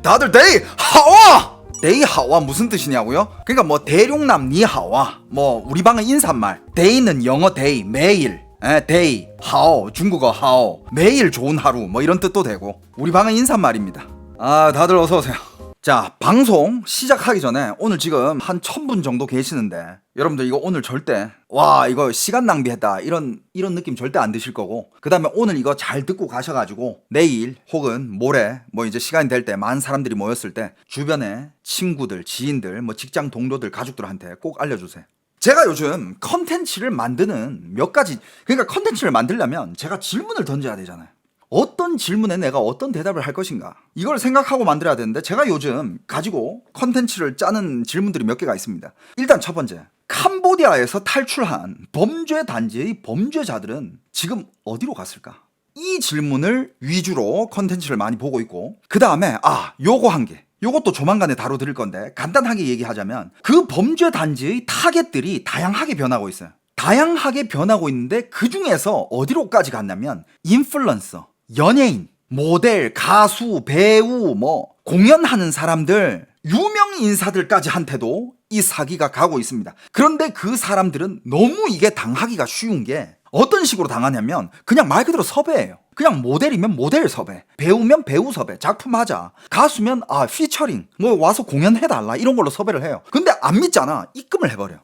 다들 데이 하와! 데이 하와 무슨 뜻이냐고요? 그러니까 뭐 대륙남 니하와, 뭐 우리 방은 인사말. 데이는 영어 데이, 매일. 데이, 하오, 중국어 하오, 매일 좋은 하루, 뭐 이런 뜻도 되고, 우리 방은 인사말입니다. 아, 다들 어서 오세요. 자, 방송 시작하기 전에 오늘 지금 한 1000분 정도 계시는데, 여러분들 이거 오늘 절대 와 이거 시간 낭비했다 이런 느낌 절대 안 드실 거고, 그 다음에 오늘 이거 잘 듣고 가셔가지고 내일 혹은 모레 뭐 이제 시간이 될 때 많은 사람들이 모였을 때 주변에 친구들, 지인들, 뭐 직장 동료들, 가족들한테 꼭 알려주세요. 제가 요즘 컨텐츠를 만드는 몇 가지, 그러니까 컨텐츠를 만들려면 제가 질문을 던져야 되잖아요. 어떤 질문에 내가 어떤 대답을 할 것인가, 이걸 생각하고 만들어야 되는데, 제가 요즘 가지고 컨텐츠를 짜는 질문들이 몇 개가 있습니다. 일단 첫 번째, 캄보디아에서 탈출한 범죄 단지의 범죄자들은 지금 어디로 갔을까? 이 질문을 위주로 컨텐츠를 많이 보고 있고, 그 다음에 요거 한 개, 요것도 조만간에 다뤄드릴 건데, 간단하게 얘기하자면 그 범죄 단지의 타겟들이 다양하게 변하고 있어요. 다양하게 변하고 있는데 그 중에서 어디로까지 갔냐면 인플루언서, 연예인, 모델, 가수, 배우, 뭐 공연하는 사람들, 유명 인사들까지 한테도 이 사기가 가고 있습니다. 그런데 그 사람들은 너무 이게 당하기가 쉬운 게 어떤 식으로 당하냐면 그냥 말 그대로 섭외예요. 그냥 모델이면 모델 섭외, 배우면 배우 섭외, 작품 하자, 가수면 피처링, 뭐 와서 공연해달라, 이런 걸로 섭외를 해요. 근데 안 믿잖아, 입금을 해버려.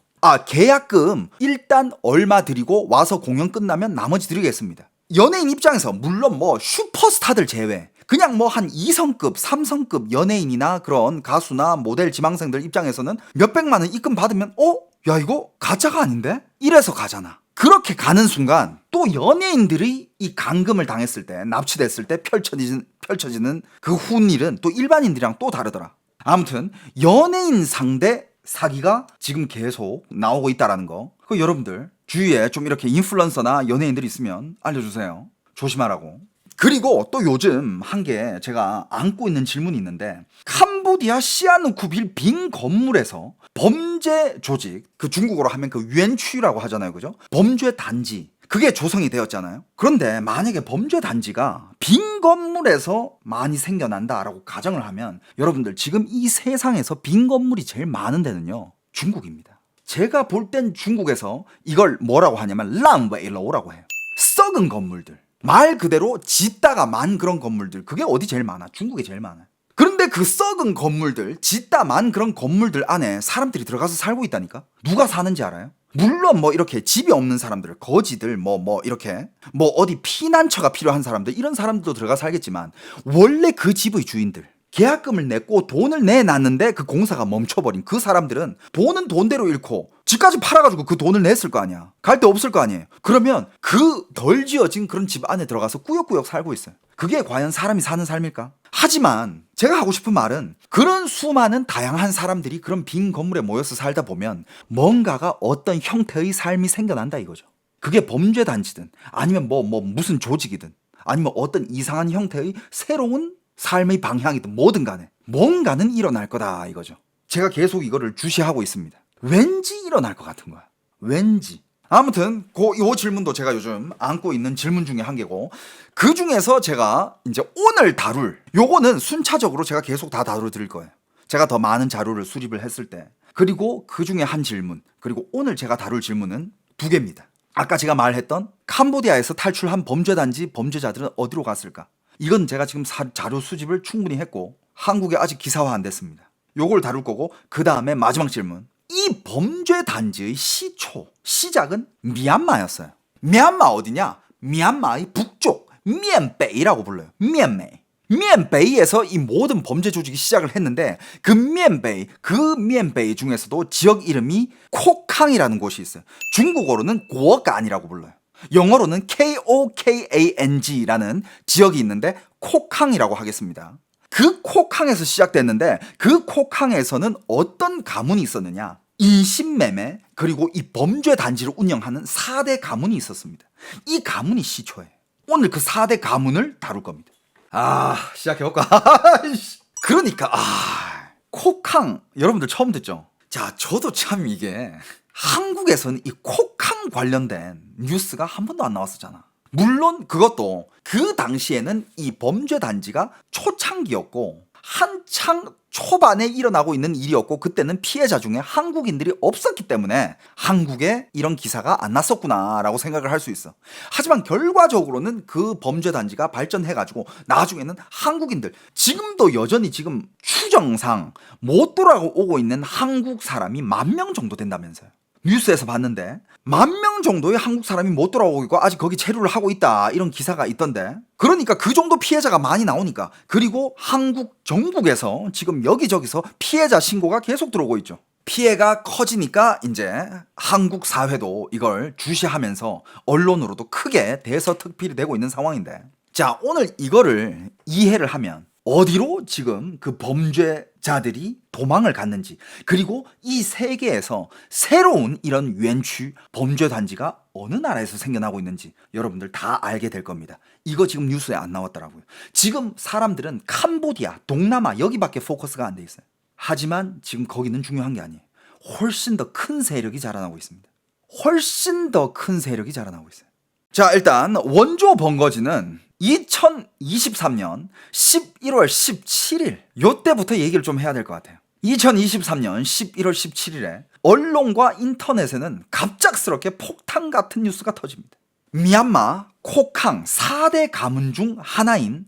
계약금 일단 얼마 드리고 와서 공연 끝나면 나머지 드리겠습니다. 연예인 입장에서 물론 뭐 슈퍼스타들 제외, 그냥 뭐 한 2성급, 3성급 연예인이나 그런 가수나 모델 지망생들 입장에서는 몇백만 원 입금 받으면 야 이거 가짜가 아닌데? 이래서 가잖아. 그렇게 가는 순간 또 연예인들이 이 감금을 당했을 때, 납치됐을 때 펼쳐지는 그 훈일은 또 일반인들이랑 또 다르더라. 아무튼 연예인 상대 사기가 지금 계속 나오고 있다라는 거, 그 여러분들 주위에 좀 이렇게 인플루언서나 연예인들이 있으면 알려주세요. 조심하라고. 그리고 또 요즘 한 개 제가 안고 있는 질문이 있는데, 캄보디아 시아누쿠빌 빈 건물에서 범죄 조직, 그 중국어로 하면 그 유엔추라고 하잖아요, 그죠? 범죄 단지, 그게 조성이 되었잖아요. 그런데 만약에 범죄 단지가 빈 건물에서 많이 생겨난다라고 가정을 하면, 여러분들 지금 이 세상에서 빈 건물이 제일 많은 데는요, 중국입니다. 제가 볼 땐 중국에서 이걸 뭐라고 하냐면 랑웨이로우라고 해요. 썩은 건물들, 말 그대로 짓다가 만 그런 건물들, 그게 어디 제일 많아? 중국에 제일 많아요. 그런데 그 썩은 건물들, 짓다 만 그런 건물들 안에 사람들이 들어가서 살고 있다니까? 누가 사는지 알아요? 물론 뭐 이렇게 집이 없는 사람들, 거지들, 이렇게 뭐 어디 피난처가 필요한 사람들, 이런 사람들도 들어가 살겠지만, 원래 그 집의 주인들, 계약금을 냈고 돈을 내놨는데 그 공사가 멈춰버린 그 사람들은 돈은 돈대로 잃고 집까지 팔아가지고 그 돈을 냈을 거 아니야. 갈 데 없을 거 아니에요. 그러면 그 덜 지어진 그런 집 안에 들어가서 꾸역꾸역 살고 있어요. 그게 과연 사람이 사는 삶일까? 하지만 제가 하고 싶은 말은, 그런 수많은 다양한 사람들이 그런 빈 건물에 모여서 살다 보면 뭔가가 어떤 형태의 삶이 생겨난다 이거죠. 그게 범죄 단지든 아니면 무슨 조직이든 아니면 어떤 이상한 형태의 새로운 삶의 방향이든 뭐든 간에 뭔가는 일어날 거다 이거죠. 제가 계속 이거를 주시하고 있습니다. 왠지 일어날 것 같은 거야. 왠지. 아무튼 이 질문도 제가 요즘 안고 있는 질문 중에 한 개고, 그 중에서 제가 이제 오늘 다룰 요거는 순차적으로 제가 계속 다 다뤄드릴 거예요. 제가 더 많은 자료를 수립을 했을 때. 그리고 그 중에 한 질문, 그리고 오늘 제가 다룰 질문은 두 개입니다. 아까 제가 말했던 캄보디아에서 탈출한 범죄단지 범죄자들은 어디로 갔을까? 이건 제가 지금 자료 수집을 충분히 했고 한국에 아직 기사화 안 됐습니다. 요걸 다룰 거고, 그 다음에 마지막 질문, 이 범죄 단지의 시작은 미얀마였어요. 미얀마 어디냐? 미얀마의 북쪽 미엔베이라고 불러요. 미엔베이에서 이 모든 범죄 조직이 시작을 했는데, 그 미엔베이 중에서도 지역 이름이 코캉이라는 곳이 있어요. 중국어로는 고어간이라고 불러요. 영어로는 KOKANG라는 지역이 있는데 코캉이라고 하겠습니다. 그 코캉에서 시작됐는데, 그 코캉에서는 어떤 가문이 있었느냐? 인신매매, 그리고 이 범죄 단지를 운영하는 4대 가문이 있었습니다. 이 가문이 시초예요. 오늘 그 4대 가문을 다룰 겁니다. 시작해볼까? 그러니까 코캉, 여러분들 처음 듣죠? 자, 저도 참 이게 한국에서는 이 코캉 관련된 뉴스가 한 번도 안 나왔었잖아. 물론 그것도 그 당시에는 이 범죄 단지가 초창기였고 한창 초반에 일어나고 있는 일이었고 그때는 피해자 중에 한국인들이 없었기 때문에 한국에 이런 기사가 안 났었구나라고 생각을 할 수 있어. 하지만 결과적으로는 그 범죄 단지가 발전해가지고 나중에는 한국인들, 지금도 여전히 지금 추정상 못 돌아오고 있는 한국 사람이 10,000명 정도 된다면서요. 뉴스에서 봤는데 10,000명 정도의 한국 사람이 못 돌아오고 있고 아직 거기 체류를 하고 있다, 이런 기사가 있던데, 그러니까 그 정도 피해자가 많이 나오니까, 그리고 한국 정부에서 지금 여기저기서 피해자 신고가 계속 들어오고 있죠. 피해가 커지니까 이제 한국 사회도 이걸 주시하면서 언론으로도 크게 대서특필이 되고 있는 상황인데, 자, 오늘 이거를 이해를 하면 어디로 지금 그 범죄자들이 도망을 갔는지, 그리고 이 세계에서 새로운 이런 유엔취 범죄 단지가 어느 나라에서 생겨나고 있는지 여러분들 다 알게 될 겁니다. 이거 지금 뉴스에 안 나왔더라고요. 지금 사람들은 캄보디아, 동남아 여기밖에 포커스가 안 돼 있어요. 하지만 지금 거기는 중요한 게 아니에요. 훨씬 더 큰 세력이 자라나고 있습니다. 훨씬 더 큰 세력이 자라나고 있어요. 자, 일단 원조 번거지는 2023년 11월 17일 요때부터 얘기를 좀 해야 될 것 같아요. 2023년 11월 17일에 언론과 인터넷에는 갑작스럽게 폭탄 같은 뉴스가 터집니다. 미얀마 코캉 4대 가문 중 하나인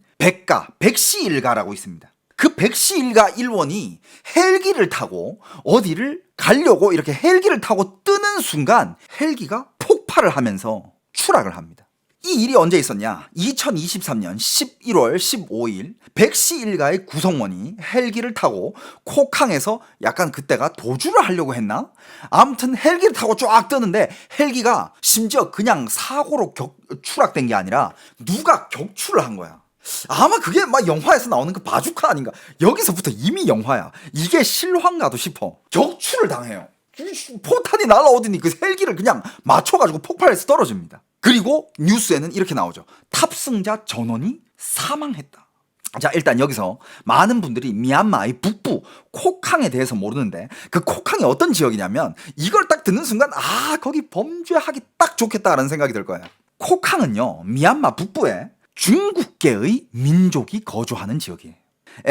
백시 일가라고 있습니다. 그 백시 일가 일원이 헬기를 타고 어디를 가려고 이렇게 헬기를 타고 뜨는 순간 헬기가 폭발을 하면서 추락을 합니다. 이 일이 언제 있었냐? 2023년 11월 15일 백시 일가의 구성원이 헬기를 타고 코캉에서 약간 그때가 도주를 하려고 했나? 아무튼 헬기를 타고 쫙 뜨는데 헬기가 심지어 그냥 사고로 추락된 게 아니라 누가 격추를 한 거야. 아마 그게 막 영화에서 나오는 그 바주카 아닌가? 여기서부터 이미 영화야. 이게 실화인가도 싶어. 격추를 당해요. 포탄이 날아오더니 그 헬기를 그냥 맞춰가지고 폭발해서 떨어집니다. 그리고 뉴스에는 이렇게 나오죠. 탑승자 전원이 사망했다. 자, 일단 여기서 많은 분들이 미얀마의 북부 코캉에 대해서 모르는데, 그 코캉이 어떤 지역이냐면 이걸 딱 듣는 순간 거기 범죄하기 딱 좋겠다라는 생각이 들 거예요. 코캉은요, 미얀마 북부에 중국계의 민족이 거주하는 지역이에요.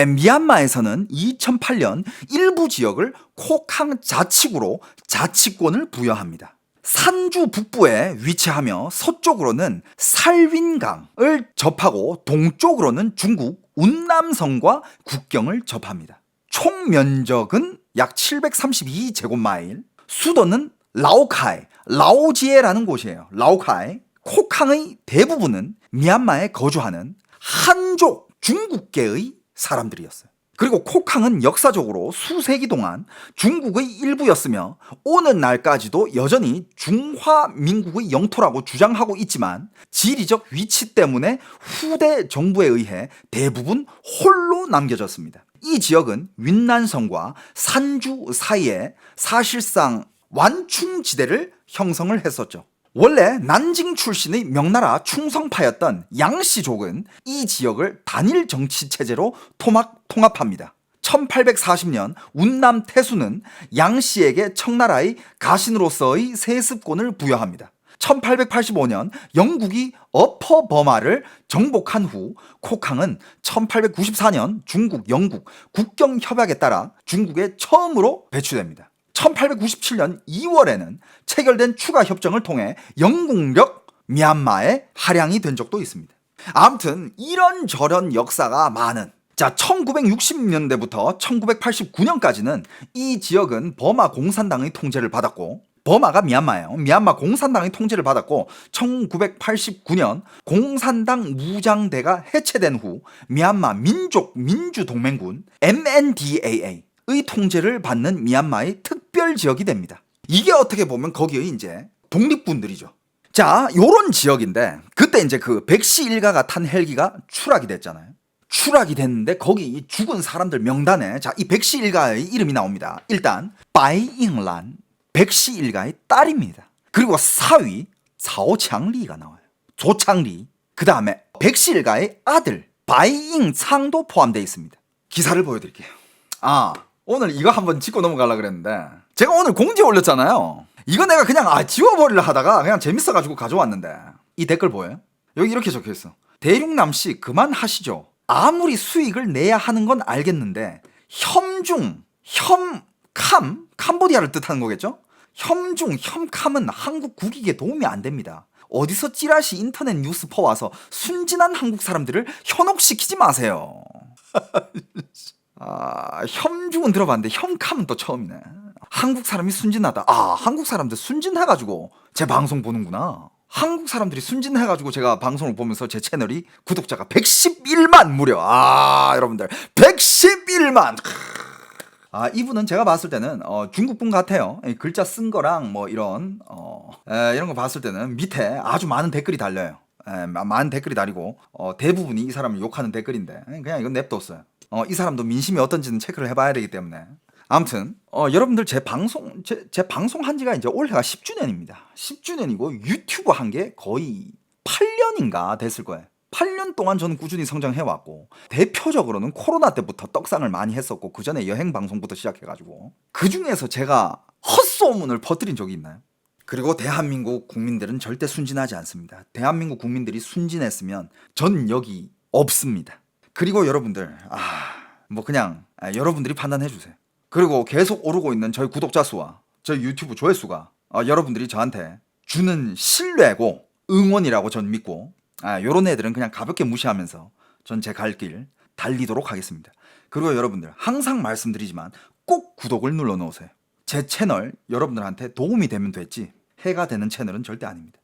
미얀마에서는 2008년 일부 지역을 코캉 자치구로 자치권을 부여합니다. 산주 북부에 위치하며 서쪽으로는 살윈강을 접하고 동쪽으로는 중국 운남성과 국경을 접합니다. 총 면적은 약 732제곱마일, 수도는 라오카이, 라오지에라는 곳이에요. 라오카이. 코캉의 대부분은 미얀마에 거주하는 한족 중국계의 사람들이었어요. 그리고 코캉은 역사적으로 수세기 동안 중국의 일부였으며 오는 날까지도 여전히 중화민국의 영토라고 주장하고 있지만 지리적 위치 때문에 후대 정부에 의해 대부분 홀로 남겨졌습니다. 이 지역은 윈난성과 산주 사이에 사실상 완충지대를 형성을 했었죠. 원래 난징 출신의 명나라 충성파였던 양씨족은 이 지역을 단일 정치 체제로 통합합니다. 1840년 운남 태수는 양씨에게 청나라의 가신으로서의 세습권을 부여합니다. 1885년 영국이 어퍼 버마를 정복한 후 코캉은 1894년 중국 영국 국경 협약에 따라 중국에 처음으로 배치됩니다. 1897년 2월에는 체결된 추가 협정을 통해 영국력 미얀마에 할양이 된 적도 있습니다. 아무튼 이런저런 역사가 많은, 자, 1960년대부터 1989년까지는 이 지역은 버마 공산당의 통제를 받았고, 버마가 미얀마예요. 미얀마 공산당의 통제를 받았고 1989년 공산당 무장대가 해체된 후 미얀마 민주동맹군 MNDAA 의 통제를 받는 미얀마의 특별 지역이 됩니다. 이게 어떻게 보면 거기의 이제 독립군들이죠. 자, 요런 지역인데 그때 이제 그 백시 일가가 탄 헬기가 추락이 됐잖아요. 추락이 됐는데 거기 죽은 사람들 명단에 자, 이 백시 일가의 이름이 나옵니다. 일단 바이잉란 백시 일가의 딸입니다. 그리고 사위 자오창리가 나와요. 조창리. 그 다음에 백시 일가의 아들 바이잉창도 포함되어 있습니다. 기사를 보여드릴게요. 오늘 이거 한번 짚고 넘어가려고 그랬는데 제가 오늘 공지 올렸잖아요. 이거 내가 그냥 지워버리려 하다가 그냥 재밌어가지고 가져왔는데 이 댓글 보여요? 여기 이렇게 적혀있어. 대륙남씨 그만하시죠. 아무리 수익을 내야 하는 건 알겠는데 캄보디아를 뜻하는 거겠죠? 혐캄은 한국 국익에 도움이 안 됩니다. 어디서 찌라시 인터넷 뉴스 퍼와서 순진한 한국 사람들을 현혹시키지 마세요. 혐중은 들어봤는데 혐캄은 또 처음이네. 한국 사람이 순진하다. 한국 사람들 순진해가지고 제 방송 보는구나. 한국 사람들이 순진해가지고 제가 방송을 보면서 제 채널이 구독자가 111만 무려. 여러분들 111만. 이분은 제가 봤을 때는 중국 분 같아요. 글자 쓴 거랑 뭐 이런 거 봤을 때는 밑에 아주 많은 댓글이 달려요. 많은 댓글이 달리고 대부분이 이 사람을 욕하는 댓글인데 그냥 이건 냅뒀어요. 이 사람도 민심이 어떤지는 체크를 해봐야 되기 때문에. 아무튼 여러분들 제 방송 한 지가 이제 올해가 10주년입니다. 10주년이고 유튜브 한 게 거의 8년인가 됐을 거예요. 8년 동안 저는 꾸준히 성장해왔고 대표적으로는 코로나 때부터 떡상을 많이 했었고 그 전에 여행 방송부터 시작해가지고 그 중에서 제가 헛소문을 퍼뜨린 적이 있나요? 그리고 대한민국 국민들은 절대 순진하지 않습니다. 대한민국 국민들이 순진했으면 전 여기 없습니다. 그리고 여러분들 뭐 그냥 여러분들이 판단해 주세요. 그리고 계속 오르고 있는 저희 구독자 수와 저희 유튜브 조회수가 여러분들이 저한테 주는 신뢰고 응원이라고 전 믿고 요런 애들은 그냥 가볍게 무시하면서 전 제 갈 길 달리도록 하겠습니다. 그리고 여러분들 항상 말씀드리지만 꼭 구독을 눌러 놓으세요. 제 채널 여러분들한테 도움이 되면 됐지 해가 되는 채널은 절대 아닙니다.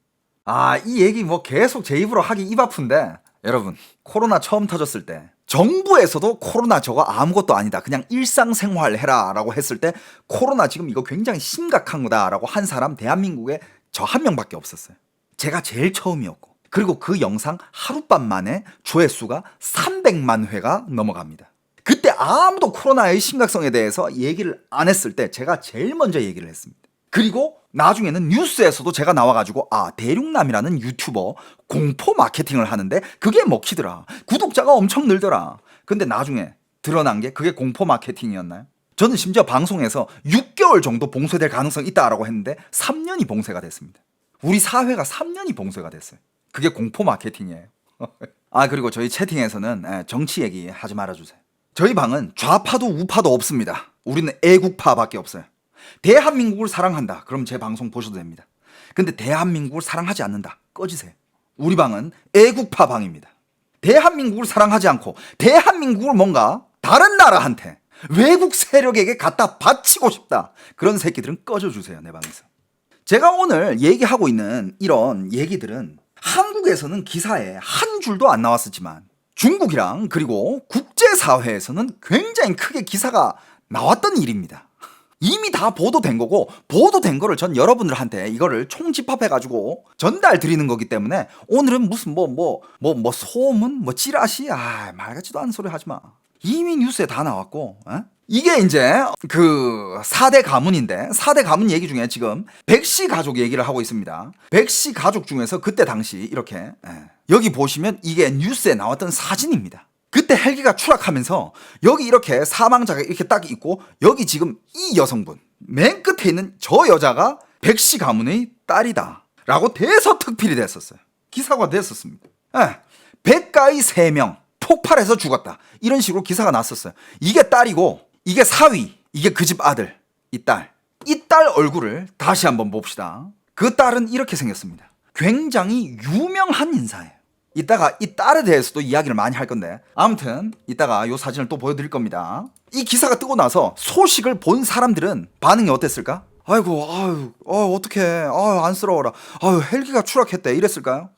이 얘기 뭐 계속 제 입으로 하기 입 아픈데 여러분 코로나 처음 터졌을 때 정부에서도 코로나 저거 아무것도 아니다 그냥 일상생활 해라 라고 했을 때 코로나 지금 이거 굉장히 심각한 거다 라고 한 사람 대한민국에 저 한 명밖에 없었어요. 제가 제일 처음이었고 그리고 그 영상 하룻밤 만에 조회수가 300만 회가 넘어갑니다. 그때 아무도 코로나의 심각성에 대해서 얘기를 안 했을 때 제가 제일 먼저 얘기를 했습니다. 그리고 나중에는 뉴스에서도 제가 나와가지고 대륙남이라는 유튜버 공포 마케팅을 하는데 그게 먹히더라. 구독자가 엄청 늘더라. 근데 나중에 드러난 게 그게 공포 마케팅이었나요? 저는 심지어 방송에서 6개월 정도 봉쇄될 가능성이 있다라고 했는데 3년이 봉쇄가 됐습니다. 우리 사회가 3년이 봉쇄가 됐어요. 그게 공포 마케팅이에요. 그리고 저희 채팅에서는 정치 얘기 하지 말아주세요. 저희 방은 좌파도 우파도 없습니다. 우리는 애국파밖에 없어요. 대한민국을 사랑한다. 그럼 제 방송 보셔도 됩니다. 근데 대한민국을 사랑하지 않는다. 꺼지세요. 우리 방은 애국파 방입니다. 대한민국을 사랑하지 않고 대한민국을 뭔가 다른 나라한테 외국 세력에게 갖다 바치고 싶다. 그런 새끼들은 꺼져주세요. 내 방에서. 제가 오늘 얘기하고 있는 이런 얘기들은 한국에서는 기사에 한 줄도 안 나왔었지만 중국이랑 그리고 국제사회에서는 굉장히 크게 기사가 나왔던 일입니다. 이미 다 보도된 거고 보도된 거를 전 여러분들한테 이거를 총집합해가지고 전달 드리는 거기 때문에 오늘은 무슨 소문 찌라시 말 같지도 않은 소리 하지마. 이미 뉴스에 다 나왔고 이게 이제 그 4대 가문인데 4대 가문 얘기 중에 지금 백씨 가족 얘기를 하고 있습니다. 백씨 가족 중에서 그때 당시 이렇게 여기 보시면 이게 뉴스에 나왔던 사진입니다. 그때 헬기가 추락하면서 여기 이렇게 사망자가 이렇게 딱 있고 여기 지금 이 여성분 맨 끝에 있는 저 여자가 백씨 가문의 딸이다 라고 대서특필이 됐었어요. 기사가 됐었습니다. 백가의 3명 폭발해서 죽었다 이런 식으로 기사가 났었어요. 이게 딸이고 이게 사위, 이게 그 집 아들, 이 딸 얼굴을 다시 한번 봅시다. 그 딸은 이렇게 생겼습니다. 굉장히 유명한 인사예요. 이따가 이 딸에 대해서도 이야기를 많이 할 건데 아무튼 이따가 이 사진을 또 보여드릴 겁니다. 이 기사가 뜨고 나서 소식을 본 사람들은 반응이 어땠을까? 어떡해, 안쓰러워라, 헬기가 추락했대 이랬을까요?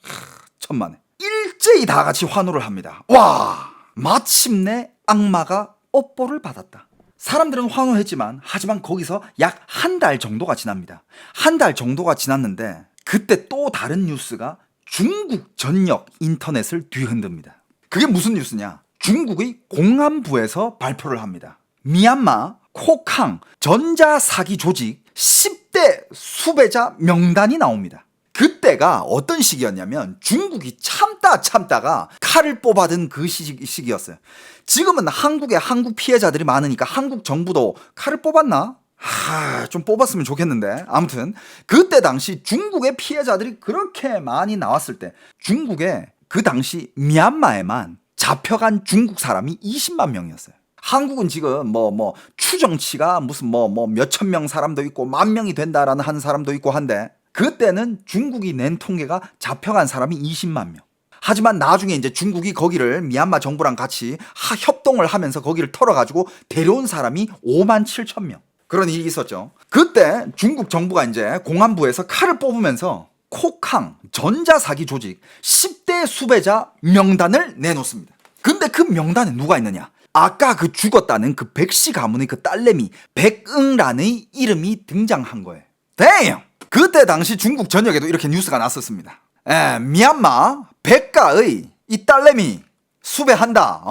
천만에. 일제히 다 같이 환호를 합니다. 와, 마침내 악마가 업보를 받았다. 사람들은 환호했지만 하지만 거기서 약 한 달 정도가 지납니다. 한 달 정도가 지났는데 그때 또 다른 뉴스가 중국 전역 인터넷을 뒤흔듭니다. 그게 무슨 뉴스냐? 중국의 공안부에서 발표를 합니다. 미얀마 코캉 전자사기 조직 10대 수배자 명단이 나옵니다. 그때가 어떤 시기였냐면 중국이 참다가 칼을 뽑아든 그 시기였어요. 지금은 한국에 한국 피해자들이 많으니까 한국 정부도 칼을 뽑았나? 좀 뽑았으면 좋겠는데 아무튼 그때 당시 중국의 피해자들이 그렇게 많이 나왔을 때 중국에 그 당시 미얀마에만 잡혀간 중국 사람이 20만 명이었어요. 한국은 지금 뭐 추정치가 무슨 뭐 몇천 명 사람도 있고 만 명이 된다라는 한 사람도 있고 한데, 그때는 중국이 낸 통계가 잡혀간 사람이 20만 명. 하지만 나중에 이제 중국이 거기를 미얀마 정부랑 같이 협동을 하면서 거기를 털어가지고 데려온 사람이 5만 7천 명. 그런 일이 있었죠. 그때 중국 정부가 이제 공안부에서 칼을 뽑으면서 코캉 전자사기 조직 10대 수배자 명단을 내놓습니다. 근데 그 명단에 누가 있느냐? 아까 그 죽었다는 그 백씨 가문의 그 딸내미 백응란의 이름이 등장한 거예요. 대형! 그때 당시 중국 전역에도 이렇게 뉴스가 났었습니다. 미얀마 백가의 이 딸내미 수배한다.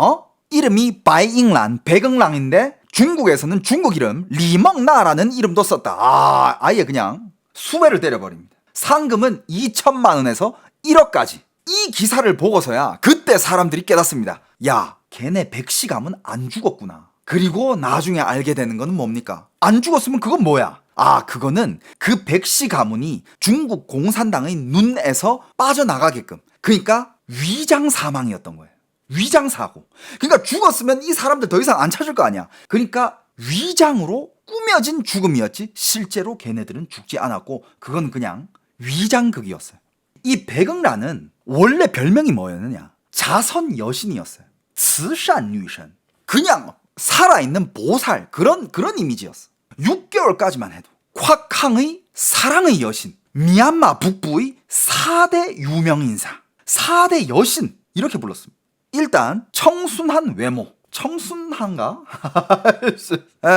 이름이 바이잉란, 백응란인데 중국에서는 중국 이름 리멍나라는 이름도 썼다. 아예 그냥 수배를 때려버립니다. 상금은 2천만 원에서 1억까지. 이 기사를 보고서야 그때 사람들이 깨닫습니다. 야, 걔네 백씨 가문 안 죽었구나. 그리고 나중에 알게 되는 건 뭡니까? 안 죽었으면 그건 뭐야? 그거는 그 백씨 가문이 중국 공산당의 눈에서 빠져나가게끔, 그러니까 위장 사망이었던 거예요. 위장 사고. 그러니까 죽었으면 이 사람들 더 이상 안 찾을 거 아니야. 그러니까 위장으로 꾸며진 죽음이었지 실제로 걔네들은 죽지 않았고, 그건 그냥 위장극이었어요. 이 백응란은 원래 별명이 뭐였느냐? 자선 여신이었어요.慈善女神. 그냥 살아있는 보살, 그런 이미지였어. 6개월까지만 해도 콱캉의 사랑의 여신, 미얀마 북부의 4대 유명인사, 4대 여신, 이렇게 불렀습니다. 일단 청순한 외모, 청순한가?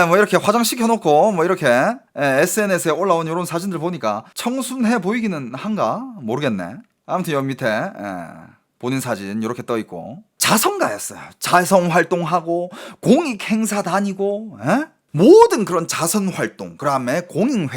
뭐 이렇게 화장시켜놓고 뭐 이렇게 SNS에 올라온 이런 사진들 보니까 청순해 보이기는 한가? 모르겠네. 아무튼 여기 밑에 본인 사진 이렇게 떠있고, 자선가였어요. 자선 활동하고 공익 행사 다니고, 모든 그런 자선 활동, 그다음에 공익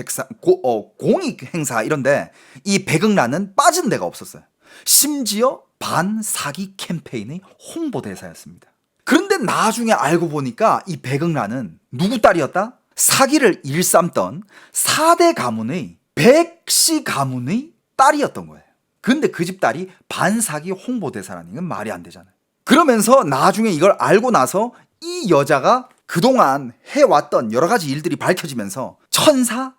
행사 이런데 이 백응란은 빠진 데가 없었어요. 심지어 반사기 캠페인의 홍보대사였습니다. 그런데 나중에 알고 보니까 이 백응란은 누구 딸이었다? 사기를 일삼던 4대 가문의 백씨 가문의 딸이었던 거예요. 근데 그 집 딸이 반사기 홍보대사라는 건 말이 안 되잖아요. 그러면서 나중에 이걸 알고 나서 이 여자가 그동안 해왔던 여러 가지 일들이 밝혀지면서 천사,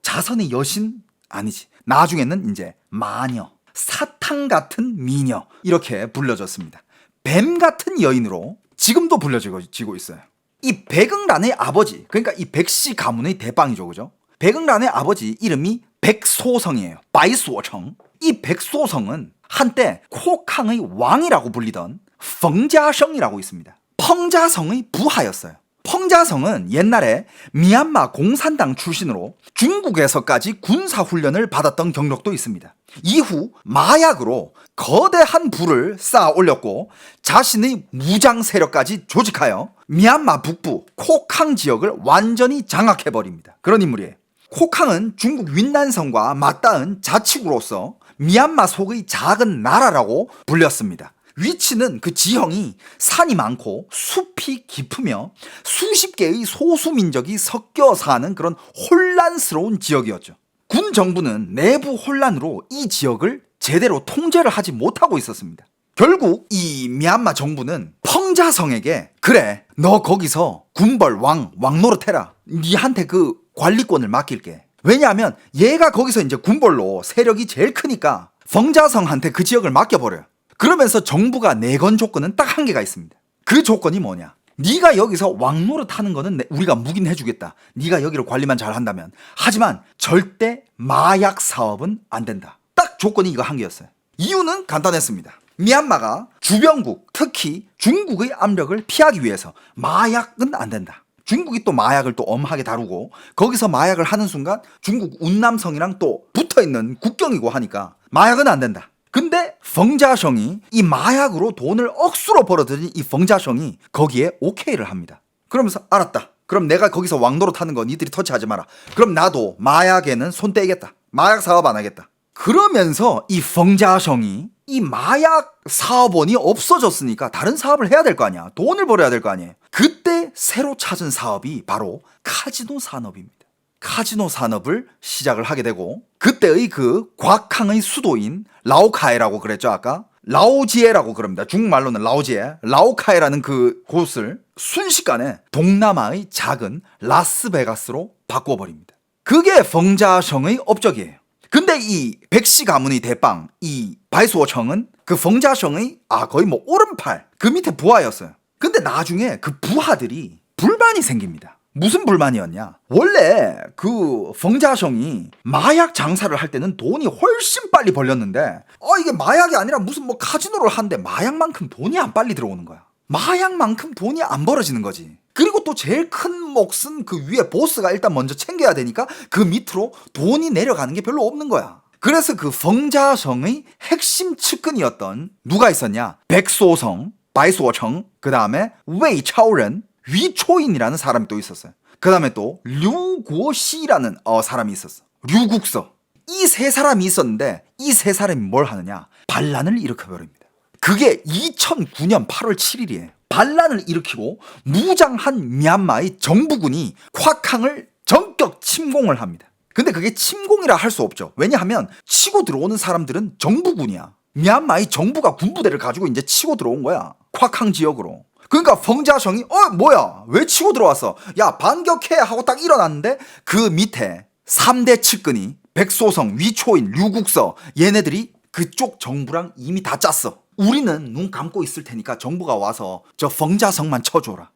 자선의 여신 아니지. 나중에는 이제 마녀, 사탕 같은 미녀, 이렇게 불려졌습니다. 뱀 같은 여인으로 지금도 불려지고 있어요. 이 백응란의 아버지, 그러니까 이 백씨 가문의 대빵이죠, 그죠? 백응란의 아버지 이름이 백소성이에요. 바이소청. 이 백소성은 한때 코캉의 왕이라고 불리던 펑자성이라고 있습니다. 펑자성의 부하였어요. 펑자성은 옛날에 미얀마 공산당 출신으로 중국에서까지 군사훈련을 받았던 경력도 있습니다. 이후 마약으로 거대한 부를 쌓아 올렸고 자신의 무장 세력까지 조직하여 미얀마 북부 코캉 지역을 완전히 장악해버립니다. 그런 인물이에요. 코캉은 중국 윈난성과 맞닿은 자치구로서 미얀마 속의 작은 나라라고 불렸습니다. 위치는 그 지형이 산이 많고 숲이 깊으며 수십 개의 소수민족이 섞여 사는 그런 혼란스러운 지역이었죠. 군 정부는 내부 혼란으로 이 지역을 제대로 통제를 하지 못하고 있었습니다. 결국 이 미얀마 정부는 펑자성에게, 그래, 너 거기서 군벌 왕 노릇해라. 니한테 그 관리권을 맡길게. 왜냐하면 얘가 거기서 이제 군벌로 세력이 제일 크니까 펑자성한테 그 지역을 맡겨버려요. 그러면서 정부가 내건 조건은 딱 한 개가 있습니다. 그 조건이 뭐냐? 네가 여기서 왕노릇 하는 거는 우리가 묵인해주겠다. 네가 여기를 관리만 잘 한다면. 하지만 절대 마약 사업은 안 된다. 딱 조건이 이거 한 개였어요. 이유는 간단했습니다. 미얀마가 주변국, 특히 중국의 압력을 피하기 위해서 마약은 안 된다. 중국이 또 마약을 또 엄하게 다루고 거기서 마약을 하는 순간 중국 운남성이랑 또 붙어있는 국경이고 하니까 마약은 안 된다. 근데 펑자성이 이 마약으로 돈을 억수로 벌어들인 이 펑자성이 거기에 오케이를 합니다. 그러면서 알았다. 그럼 내가 거기서 왕노릇 하는 거 니들이 터치하지 마라. 그럼 나도 마약에는 손 떼겠다. 마약 사업 안 하겠다. 그러면서 이 펑자성이 이 마약 사업원이 없어졌으니까 다른 사업을 해야 될 거 아니야. 돈을 벌어야 될 거 아니에요. 그때 새로 찾은 사업이 바로 카지노 산업입니다. 카지노 산업을 시작을 하게 되고 그때의 그 곽캉의 수도인 라오카이라고 그랬죠 아까? 라오지에라고 그럽니다. 중국말로는 라오지에, 라오카이라는 그 곳을 순식간에 동남아의 작은 라스베가스로 바꿔버립니다. 그게 펑자성의 업적이에요. 근데 이 백씨 가문의 대빵 이 바이수어청은 그 펑자성의 거의 뭐 오른팔 그 밑에 부하였어요. 근데 나중에 그 부하들이 불만이 생깁니다. 무슨 불만이었냐? 원래 그 펑자성이 마약 장사를 할 때는 돈이 훨씬 빨리 벌렸는데 이게 마약이 아니라 무슨 뭐 카지노를 하는데 마약만큼 돈이 안 빨리 들어오는 거야. 마약만큼 돈이 안 벌어지는 거지. 그리고 또 제일 큰 몫은 그 위에 보스가 일단 먼저 챙겨야 되니까 그 밑으로 돈이 내려가는 게 별로 없는 거야. 그래서 그 펑자성의 핵심 측근이었던 누가 있었냐? 백소성, 바이소청, 그 다음에 웨이차오ren, 위초인이라는 사람이 또 있었어요. 그 다음에 또 류고시라는 사람이 있었어. 류국서. 이 세 사람이 있었는데 이 세 사람이 뭘 하느냐? 반란을 일으켜버립니다. 그게 2009년 8월 7일이에요. 반란을 일으키고 무장한 미얀마의 정부군이 콱항을 전격 침공을 합니다. 근데 그게 침공이라 할 수 없죠. 왜냐하면 치고 들어오는 사람들은 정부군이야. 미얀마의 정부가 군부대를 가지고 이제 치고 들어온 거야. 콱항 지역으로. 그러니까 펑자성이 뭐야? 왜 치고 들어왔어? 야 반격해 하고 딱 일어났는데 그 밑에 3대 측근이 백소성, 위초인, 류국서 얘네들이 그쪽 정부랑 이미 다 짰어. 우리는 눈 감고 있을 테니까 정부가 와서 저 펑자성만 쳐줘라.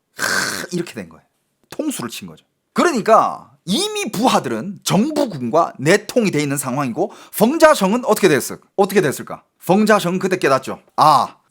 이렇게 된 거예요. 통수를 친 거죠. 그러니까 이미 부하들은 정부군과 내통이 돼 있는 상황이고 펑자성은 어떻게 됐을까? 펑자성은 그때 깨닫죠.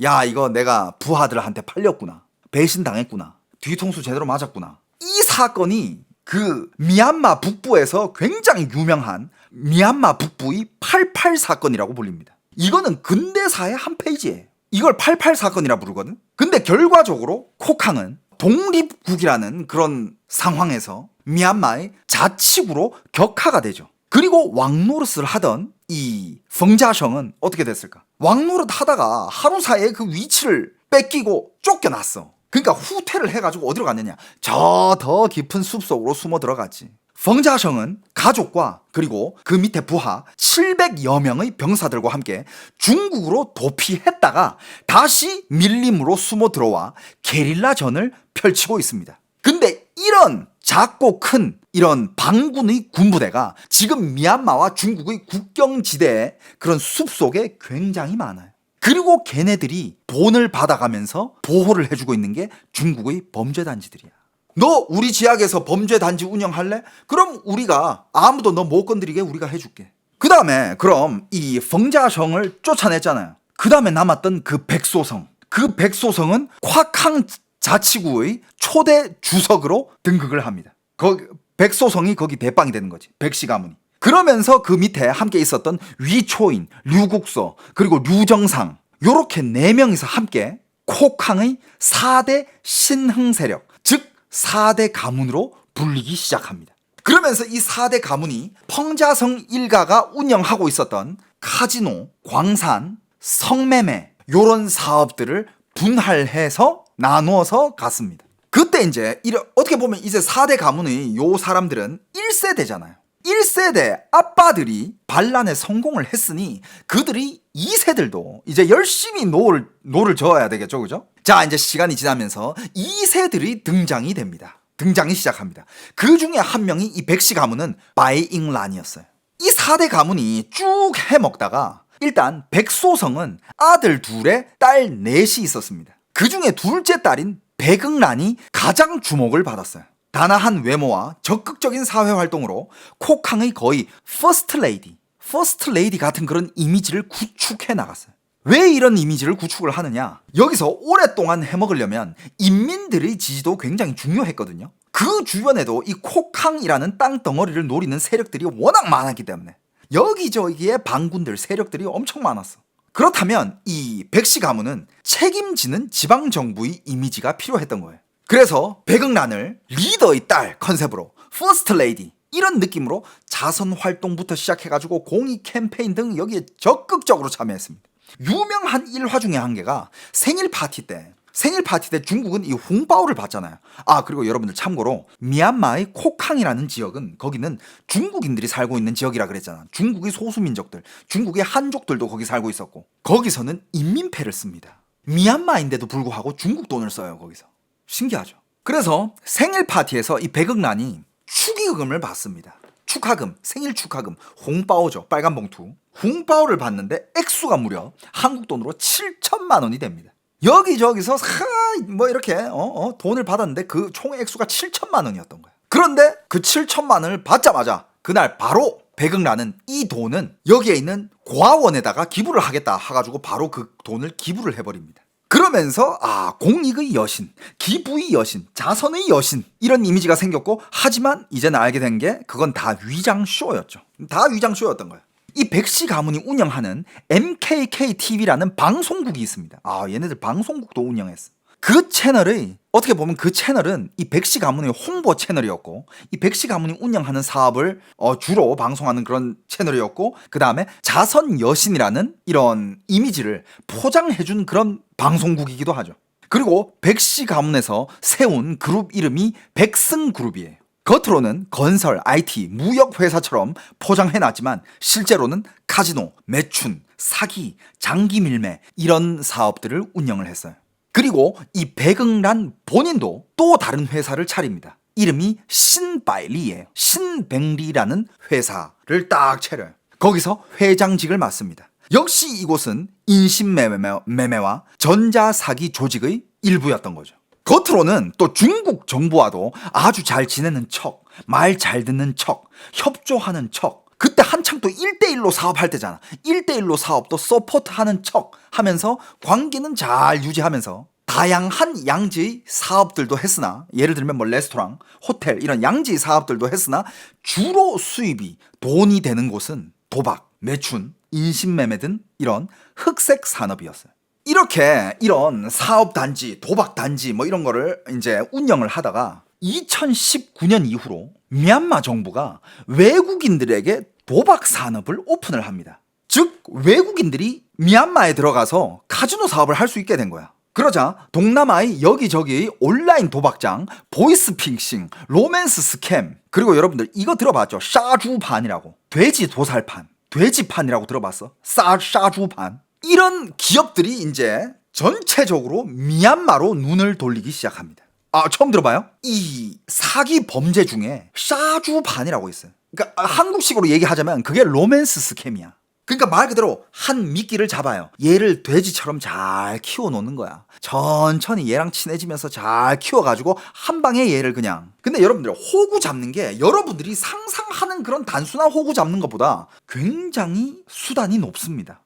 야 이거 내가 부하들한테 팔렸구나. 배신당했구나. 뒤통수 제대로 맞았구나. 이 사건이 그 미얀마 북부에서 굉장히 유명한 미얀마 북부의 88 사건이라고 불립니다. 이거는 근대사의 한 페이지예요. 이걸 88 사건이라 부르거든. 근데 결과적으로 콕항은 독립국이라는 그런 상황에서 미얀마의 자치구로 격하가 되죠. 그리고 왕노릇을 하던 이 펑자성은 어떻게 됐을까? 왕노릇 하다가 하루 사이에 그 위치를 뺏기고 쫓겨났어. 그러니까 후퇴를 해가지고 어디로 갔느냐? 저 더 깊은 숲속으로 숨어 들어갔지. 펑자성은 가족과 그리고 그 밑에 부하 700여 명의 병사들과 함께 중국으로 도피했다가 다시 밀림으로 숨어 들어와 게릴라전을 펼치고 있습니다. 근데 이런 작고 큰 이런 반군의 군부대가 지금 미얀마와 중국의 국경지대에 그런 숲속에 굉장히 많아요. 그리고 걔네들이 돈을 받아가면서 보호를 해주고 있는 게 중국의 범죄단지들이야. 너 우리 지역에서 범죄단지 운영할래? 그럼 우리가 아무도 너 못 건드리게 우리가 해줄게. 그 다음에 그럼 이 펑자성을 쫓아냈잖아요. 그 다음에 남았던 그 백소성. 그 백소성은 콱항 자치구의 초대 주석으로 등극을 합니다. 백소성이 거기 대빵이 되는 거지. 백씨 가문이. 그러면서 그 밑에 함께 있었던 위초인, 류국서, 그리고 류정상 요렇게 4명이서 함께 콕항의 4대 신흥 세력, 즉 4대 가문으로 불리기 시작합니다. 그러면서 이 4대 가문이 펑자성 일가가 운영하고 있었던 카지노, 광산, 성매매 요런 사업들을 분할해서 나누어서 갔습니다. 그때 이제 어떻게 보면 이제 4대 가문의 요 사람들은 1세대잖아요. 1세대 아빠들이 반란에 성공을 했으니 그들이 2세들도 이제 열심히 노를 저어야 되겠죠, 그죠? 자, 이제 시간이 지나면서 2세들이 등장이 시작합니다. 그 중에 한 명이 이 백씨 가문은 바이잉란이었어요. 이 4대 가문이 쭉 해먹다가 일단 백소성은 아들 2에 딸 4이 있었습니다. 그 중에 둘째 딸인 백응란이 가장 주목을 받았어요. 단아한 외모와 적극적인 사회 활동으로 콕항의 거의 퍼스트 레이디 같은 그런 이미지를 구축해 나갔어요. 왜 이런 이미지를 구축을 하느냐? 여기서 오랫동안 해먹으려면 인민들의 지지도 굉장히 중요했거든요. 그 주변에도 이 콕항이라는 땅덩어리를 노리는 세력들이 워낙 많았기 때문에 여기저기에 반군들 세력들이 엄청 많았어. 그렇다면 이 백씨 가문은 책임지는 지방정부의 이미지가 필요했던 거예요. 그래서 백응란을 리더의 딸 컨셉으로 퍼스트 레이디 이런 느낌으로 자선 활동부터 시작해가지고 공익 캠페인 등 여기에 적극적으로 참여했습니다. 유명한 일화 중에 한 개가 생일 파티 때 생일 파티 때 중국은 이 홍바오를 받잖아요. 아, 그리고 여러분들 참고로 미얀마의 코캉이라는 지역은 거기는 중국인들이 살고 있는 지역이라 그랬잖아. 중국의 소수민족들, 중국의 한족들도 거기 살고 있었고, 거기서는 인민폐를 씁니다. 미얀마인데도 불구하고 중국 돈을 써요, 거기서. 신기하죠. 그래서 생일 파티에서 이 백억란이 축의금을 받습니다. 축하금, 생일 축하금, 홍바오죠. 빨간 봉투. 홍바오를 받는데 액수가 무려 한국 돈으로 7천만 원이 됩니다. 여기저기서 뭐 이렇게 돈을 받았는데 그 총 액수가 7천만 원이었던 거야. 그런데 그 7천만 원을 받자마자 그날 바로 백억란은 이 돈은 여기에 있는 고아원에다가 기부를 하겠다 해가지고 바로 그 돈을 기부를 해버립니다. 그러면서 공익의 여신, 기부의 여신, 자선의 여신 이런 이미지가 생겼고, 하지만 이제는 알게 된 게 그건 다 위장쇼였죠. 다 위장쇼였던 거예요. 이 백씨 가문이 운영하는 MKK TV라는 방송국이 있습니다. 얘네들 방송국도 운영했어. 그 채널의 어떻게 보면 그 채널은 이 백씨 가문의 홍보 채널이었고, 이 백씨 가문이 운영하는 사업을 주로 방송하는 그런 채널이었고, 그 다음에 자선 여신이라는 이런 이미지를 포장해준 그런 방송국이기도 하죠. 그리고 백씨 가문에서 세운 그룹 이름이 백승그룹이에요. 겉으로는 건설, IT, 무역 회사처럼 포장해놨지만 실제로는 카지노, 매춘, 사기, 장기 밀매 이런 사업들을 운영을 했어요. 그리고 이 백억란 본인도 또 다른 회사를 차립니다. 이름이 신바이리예요. 신백리라는 회사를 딱 차려요. 거기서 회장직을 맡습니다. 역시 이곳은 인신매매와 전자사기 조직의 일부였던 거죠. 겉으로는 또 중국 정부와도 아주 잘 지내는 척, 말 잘 듣는 척, 협조하는 척, 그때 한창 또 1대1로 사업할 때잖아. 1대1로 사업도 서포트하는 척 하면서 관계는 잘 유지하면서 다양한 양지의 사업들도 했으나, 예를 들면 뭐 레스토랑, 호텔 이런 양지 사업들도 했으나 주로 수입이 돈이 되는 곳은 도박, 매춘, 인신매매 등 이런 흑색 산업이었어요. 이렇게 이런 사업단지, 도박단지 뭐 이런 거를 이제 운영을 하다가 2019년 이후로 미얀마 정부가 외국인들에게 도박 산업을 오픈을 합니다. 즉 외국인들이 미얀마에 들어가서 카지노 사업을 할 수 있게 된 거야. 그러자 동남아의 여기저기 온라인 도박장, 보이스피싱, 로맨스 스캠, 그리고 여러분들 이거 들어봤죠? 샤주판이라고. 돼지 도살판, 돼지판이라고 들어봤어? 샤주판. 이런 기업들이 이제 전체적으로 미얀마로 눈을 돌리기 시작합니다. 처음 들어봐요? 이 사기 범죄 중에 샤주반이라고 있어요. 그러니까 한국식으로 얘기하자면 그게 로맨스 스캠이야. 그러니까 말 그대로 한 미끼를 잡아요. 얘를 돼지처럼 잘 키워놓는 거야. 천천히 얘랑 친해지면서 잘 키워가지고 한 방에 얘를 그냥. 근데 여러분들 호구 잡는 게 여러분들이 상상하는 그런 단순한 호구 잡는 것보다 굉장히 수단이 높습니다.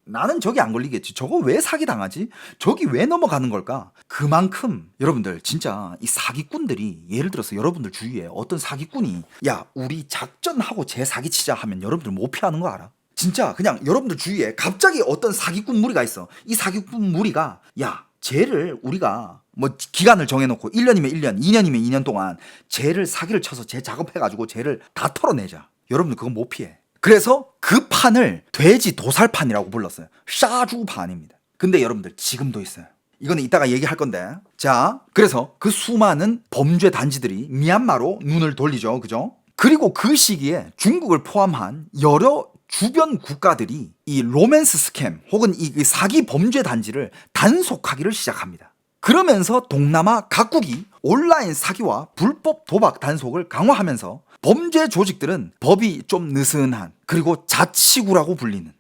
나는 저기 안 걸리겠지. 저거 왜 사기당하지? 저기 왜 넘어가는 걸까? 그만큼 여러분들 진짜 이 사기꾼들이, 예를 들어서 여러분들 주위에 어떤 사기꾼이 야 우리 작전하고 제 사기치자 하면 여러분들 못 피하는 거 알아? 진짜 그냥 여러분들 주위에 갑자기 어떤 사기꾼 무리가 있어. 이 사기꾼 무리가 야 쟤를 우리가 뭐 기간을 정해놓고 1년이면 1년, 2년이면 2년 동안 쟤를 사기를 쳐서 쟤 작업해가지고 쟤를 다 털어내자. 여러분들 그건 못 피해. 그래서 그 판을 돼지 도살판이라고 불렀어요. 샤주판입니다. 근데 여러분들 지금도 있어요. 이거는 이따가 얘기할 건데. 자, 그래서 그 수많은 범죄 단지들이 미얀마로 눈을 돌리죠. 그죠? 그리고 그 시기에 중국을 포함한 여러 주변 국가들이 이 로맨스 스캠 혹은 이 사기 범죄 단지를 단속하기를 시작합니다. 그러면서 동남아 각국이 온라인 사기와 불법 도박 단속을 강화하면서 범죄 조직들은 법이 좀 느슨한, 그리고 자치구라고 불리는,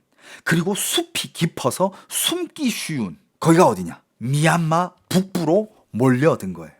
그리고 숲이 깊어서 숨기 쉬운, 거기가 어디냐? 미얀마 북부로 몰려든 거예요.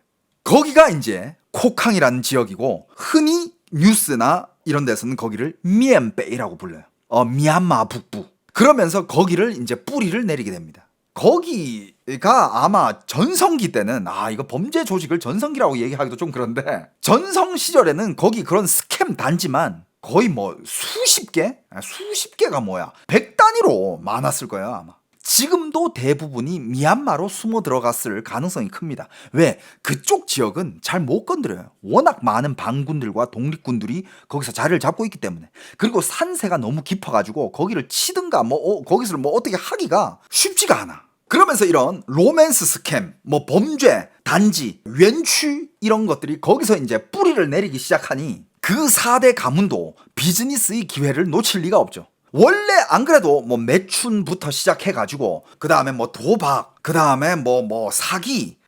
거기가 이제 코캉이라는 지역이고, 흔히 뉴스나 이런 데서는 거기를 미엠베이라고 불러요. 미얀마 북부. 그러면서 거기를 이제 뿌리를 내리게 됩니다. 거기가 아마 전성기 때는 이거 범죄 조직을 전성기라고 얘기하기도 좀 그런데, 전성 시절에는 거기 그런 스캠 단지만 거의 뭐 수십 개가 뭐야 100 단위로 많았을 거예요 아마. 지금도 대부분이 미얀마로 숨어 들어갔을 가능성이 큽니다. 왜? 그쪽 지역은 잘 못 건드려요. 워낙 많은 반군들과 독립군들이 거기서 자리를 잡고 있기 때문에. 그리고 산세가 너무 깊어가지고 거기를 치든가 거기서 어떻게 하기가 쉽지가 않아. 그러면서 이런 로맨스 스캠, 뭐 범죄, 단지, wen취 이런 것들이 거기서 이제 뿌리를 내리기 시작하니 그 4대 가문도 비즈니스의 기회를 놓칠 리가 없죠. 원래 안 그래도 뭐 매춘부터 시작해가지고 그 다음에 뭐 도박, 그 다음에 뭐 사기,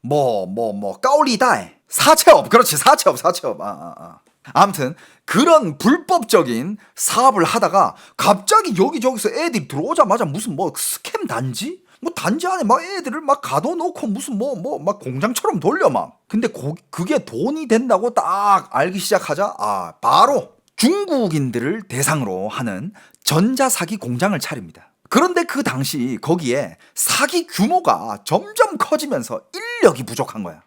까올리다에 사채업, 그렇지 사채업. 아무튼 그런 불법적인 사업을 하다가 갑자기 여기저기서 애들이 들어오자마자 무슨 뭐 스캠 단지? 뭐 단지 안에 막 애들을 막 가둬놓고 무슨 막 공장처럼 돌려 막. 근데 그게 돈이 된다고 딱 알기 시작하자 바로 중국인들을 대상으로 하는 전자사기 공장을 차립니다. 그런데 그 당시 거기에 사기 규모가 점점 커지면서 인력이 부족한 거야.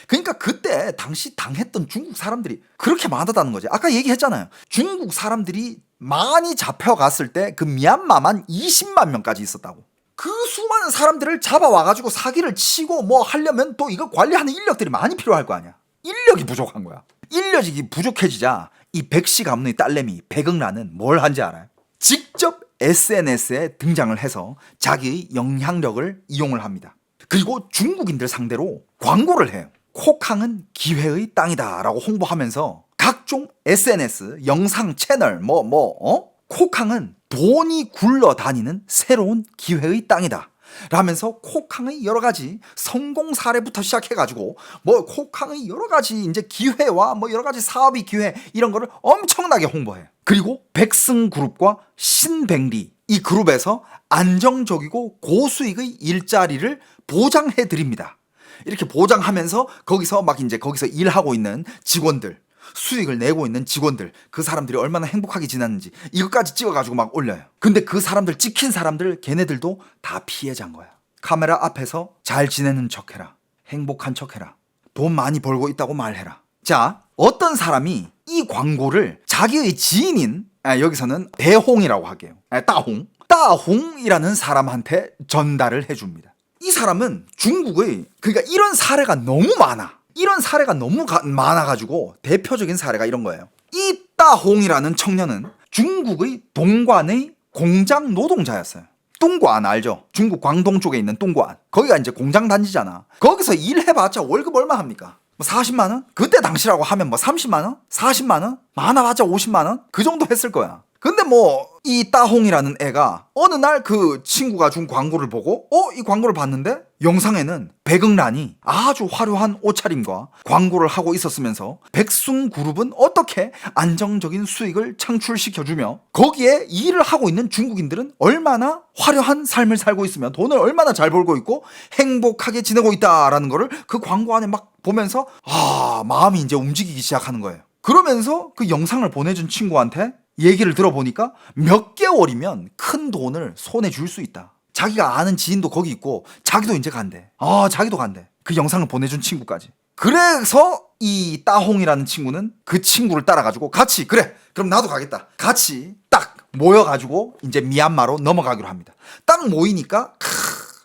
그러니까 그때 당시 당했던 중국 사람들이 그렇게 많았다는 거지. 아까 얘기했잖아요. 중국 사람들이 많이 잡혀갔을 때 그 미얀마만 20만 명까지 있었다고. 그 수많은 사람들을 잡아와가지고 사기를 치고 뭐 하려면 또 이거 관리하는 인력들이 많이 필요할 거 아니야. 인력이 부족한 거야. 인력이 부족해지자 이 백씨 가문의 딸내미 백응란은 뭘 한지 알아요? 직접 SNS에 등장을 해서 자기의 영향력을 이용을 합니다. 그리고 중국인들 상대로 광고를 해요. 코캉은 기회의 땅이다 라고 홍보하면서 각종 SNS, 영상 채널 코캉은 돈이 굴러다니는 새로운 기회의 땅이다 라면서 코캉의 여러 가지 성공 사례부터 시작해가지고 코캉의 여러 가지 이제 기회와 여러 가지 사업의 기회 이런 거를 엄청나게 홍보해요. 그리고 백승그룹과 신백리 이 그룹에서 안정적이고 고수익의 일자리를 보장해 드립니다. 이렇게 보장하면서 거기서 거기서 일하고 있는 직원들, 수익을 내고 있는 직원들, 그 사람들이 얼마나 행복하게 지났는지 이것까지 찍어가지고 막 올려요. 근데 그 사람들 찍힌 사람들 걔네들도 다 피해자인 거야. 카메라 앞에서 잘 지내는 척해라, 행복한 척해라, 돈 많이 벌고 있다고 말해라. 자, 어떤 사람이 이 광고를 자기의 지인인 여기서는 대홍이라고 할게요. 따홍이라는 사람한테 전달을 해줍니다. 이 사람은 중국의 그러니까 이런 사례가 너무 많아. 이런 사례가 너무 많아가지고 대표적인 사례가 이런 거예요. 이 따홍이라는 청년은 중국의 동관의 공장 노동자였어요. 뚱관 알죠? 중국 광동 쪽에 있는 뚱관. 거기가 이제 공장 단지잖아. 거기서 일해봤자 월급 얼마 합니까? 40만 원? 그때 당시라고 하면 30만 원? 40만 원? 많아봤자 50만 원? 그 정도 했을 거야. 근데 이 따홍이라는 애가 어느 날 그 친구가 준 광고를 보고 이 광고를 봤는데 영상에는 백응란이 아주 화려한 옷차림과 광고를 하고 있었으면서 백숭그룹은 어떻게 안정적인 수익을 창출시켜주며 거기에 일을 하고 있는 중국인들은 얼마나 화려한 삶을 살고 있으며 돈을 얼마나 잘 벌고 있고 행복하게 지내고 있다라는 거를 그 광고 안에 막 보면서 마음이 이제 움직이기 시작하는 거예요. 그러면서 그 영상을 보내준 친구한테 얘기를 들어보니까 몇 개월이면 큰 돈을 손에 줄 수 있다. 자기가 아는 지인도 거기 있고 자기도 이제 간대. 자기도 간대. 그 영상을 보내준 친구까지. 그래서 이 따홍이라는 친구는 그 친구를 따라가지고 같이 그래 그럼 나도 가겠다. 같이 딱 모여가지고 이제 미얀마로 넘어가기로 합니다. 딱 모이니까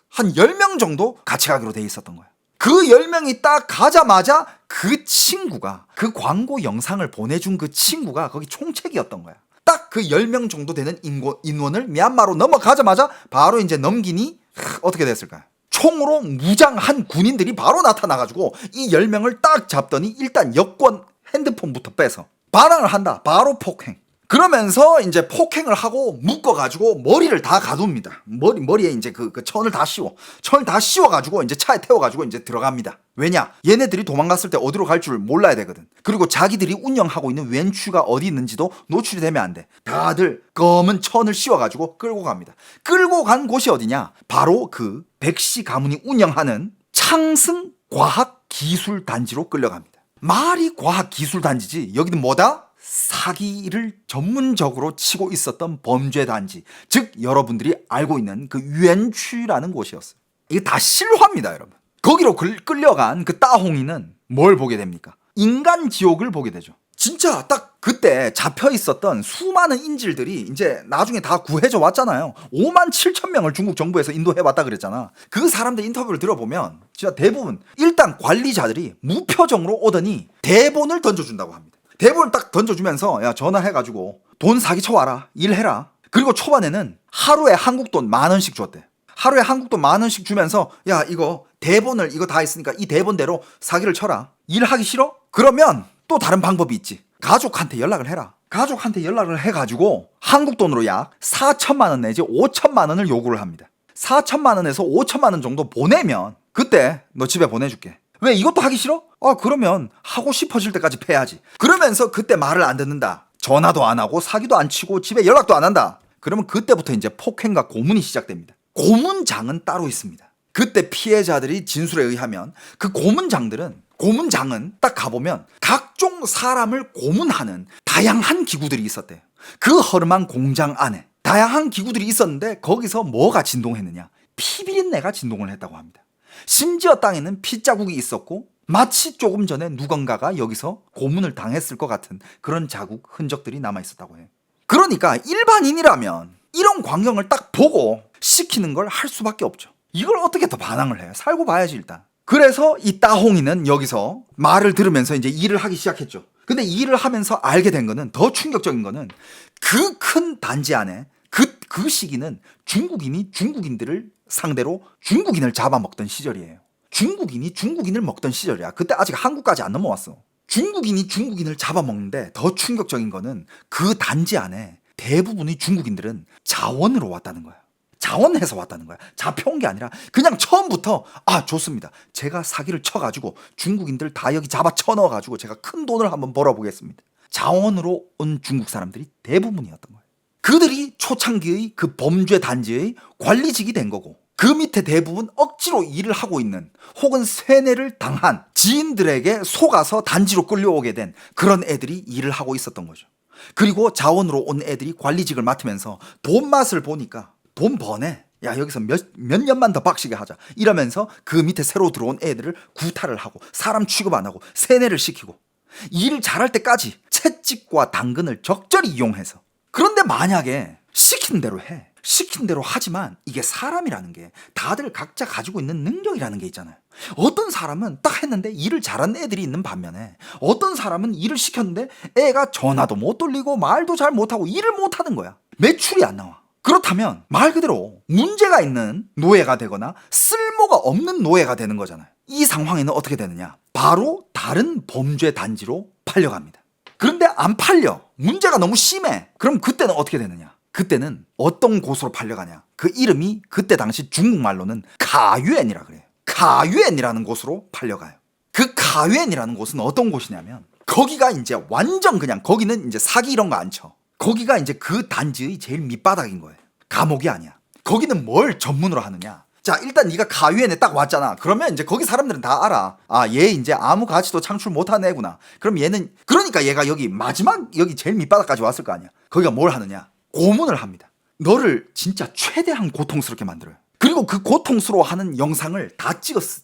한 10명 정도 같이 가기로 돼 있었던 거야. 그 10명이 딱 가자마자 그 친구가 그 광고 영상을 보내준 그 친구가 거기 총책이었던 거야. 딱 그 10명 정도 되는 인원을 미얀마로 넘어가자마자 바로 이제 넘기니 어떻게 됐을까요? 총으로 무장한 군인들이 바로 나타나가지고 이 10명을 딱 잡더니 일단 여권 핸드폰부터 빼서 반항을 한다. 바로 폭행. 그러면서 이제 폭행을 하고 묶어가지고 머리를 다 가둡니다. 머리에 이제 그 천을 다 씌워가지고 이제 차에 태워가지고 이제 들어갑니다. 왜냐? 얘네들이 도망갔을 때 어디로 갈 줄 몰라야 되거든. 그리고 자기들이 운영하고 있는 웬추가 어디 있는지도 노출이 되면 안 돼. 다들 검은 천을 씌워가지고 끌고 갑니다. 끌고 간 곳이 어디냐? 바로 그 백씨 가문이 운영하는 창승 과학기술단지로 끌려갑니다. 말이 과학기술단지지 여기는 뭐다? 사기를 전문적으로 치고 있었던 범죄단지, 즉 여러분들이 알고 있는 그 유엔취라는 곳이었어요. 이게 다 실화입니다, 여러분. 거기로 끌려간 그 따홍이는 뭘 보게 됩니까? 인간 지옥을 보게 되죠. 진짜 딱 그때 잡혀 있었던 수많은 인질들이 이제 나중에 다 구해져 왔잖아요. 5만 7천 명을 중국 정부에서 인도해 왔다 그랬잖아. 그 사람들 인터뷰를 들어보면 진짜 대부분 일단 관리자들이 무표정으로 오더니 대본을 던져준다고 합니다. 대본을 딱 던져주면서 야 전화해가지고 돈 사기 쳐와라 일해라. 그리고 초반에는 하루에 한국 돈 10,000원씩 줬대. 하루에 한국 돈 10,000원씩 주면서 야 이거 대본을 이거 다 했으니까 이 대본대로 사기를 쳐라. 일하기 싫어? 그러면 또 다른 방법이 있지. 가족한테 연락을 해라. 가족한테 연락을 해가지고 한국 돈으로 약 4천만 원 내지 5천만 원을 요구를 합니다. 4천만 원에서 5천만 원 정도 보내면 그때 너 집에 보내줄게. 왜 이것도 하기 싫어? 그러면 하고 싶어질 때까지 패야지. 그러면서 그때 말을 안 듣는다. 전화도 안 하고 사기도 안 치고 집에 연락도 안 한다. 그러면 그때부터 이제 폭행과 고문이 시작됩니다. 고문장은 따로 있습니다. 그때 피해자들이 진술에 의하면 그 고문장은 딱 가보면 각종 사람을 고문하는 다양한 기구들이 있었대요. 그 허름한 공장 안에 다양한 기구들이 있었는데 거기서 뭐가 진동했느냐? 피비린내가 진동을 했다고 합니다. 심지어 땅에는 핏자국이 있었고 마치 조금 전에 누군가가 여기서 고문을 당했을 것 같은 그런 자국, 흔적들이 남아있었다고 해요. 그러니까 일반인이라면 이런 광경을 딱 보고 시키는 걸 할 수밖에 없죠. 이걸 어떻게 더 반항을 해요? 살고 봐야지 일단. 그래서 이 따홍이는 여기서 말을 들으면서 이제 일을 하기 시작했죠. 근데 일을 하면서 알게 된 거는, 더 충격적인 거는 그 큰 단지 안에 그 시기는 중국인이 중국인들을 상대로 중국인을 잡아먹던 시절이에요. 중국인이 중국인을 먹던 시절이야. 그때 아직 한국까지 안 넘어왔어. 중국인이 중국인을 잡아먹는데 더 충격적인 거는 그 단지 안에 대부분의 중국인들은 자원으로 왔다는 거야. 자원해서 왔다는 거야. 잡혀온 게 아니라 그냥 처음부터 좋습니다. 제가 사기를 쳐가지고 중국인들 다 여기 잡아 쳐넣어가지고 제가 큰 돈을 한번 벌어보겠습니다. 자원으로 온 중국 사람들이 대부분이었던 거예요. 그들이 초창기의 그 범죄 단지의 관리직이 된 거고 그 밑에 대부분 억지로 일을 하고 있는 혹은 세뇌를 당한 지인들에게 속아서 단지로 끌려오게 된 그런 애들이 일을 하고 있었던 거죠. 그리고 자원으로 온 애들이 관리직을 맡으면서 돈 맛을 보니까 돈 버네. 야 여기서 몇 년만 더 박시게 하자. 이러면서 그 밑에 새로 들어온 애들을 구타를 하고 사람 취급 안 하고 세뇌를 시키고 일을 잘할 때까지 채찍과 당근을 적절히 이용해서. 그런데 만약에 시킨 대로 해. 시킨 대로 하지만 이게 사람이라는 게 다들 각자 가지고 있는 능력이라는 게 있잖아요. 어떤 사람은 딱 했는데 일을 잘하는 애들이 있는 반면에 어떤 사람은 일을 시켰는데 애가 전화도 못 돌리고 말도 잘 못하고 일을 못하는 거야. 매출이 안 나와. 그렇다면 말 그대로 문제가 있는 노예가 되거나 쓸모가 없는 노예가 되는 거잖아요. 이 상황에는 어떻게 되느냐? 바로 다른 범죄 단지로 팔려갑니다. 그런데 안 팔려. 문제가 너무 심해. 그럼 그때는 어떻게 되느냐? 그때는 어떤 곳으로 팔려가냐? 그 이름이 그때 당시 중국말로는 가유엔이라 그래요. 가유엔이라는 곳으로 팔려가요. 그 가유엔이라는 곳은 어떤 곳이냐면 거기가 이제 완전 그냥 거기는 이제 사기 이런 거 안 쳐. 거기가 이제 그 단지의 제일 밑바닥인 거예요. 감옥이 아니야. 거기는 뭘 전문으로 하느냐? 자, 일단 네가 가유엔에 딱 왔잖아. 그러면 이제 거기 사람들은 다 알아. 얘 이제 아무 가치도 창출 못한 애구나. 그럼 얘는 그러니까 얘가 여기 마지막 여기 제일 밑바닥까지 왔을 거 아니야. 거기가 뭘 하느냐? 고문을 합니다. 너를 진짜 최대한 고통스럽게 만들어요. 그리고 그 고통스러워하는 영상을 다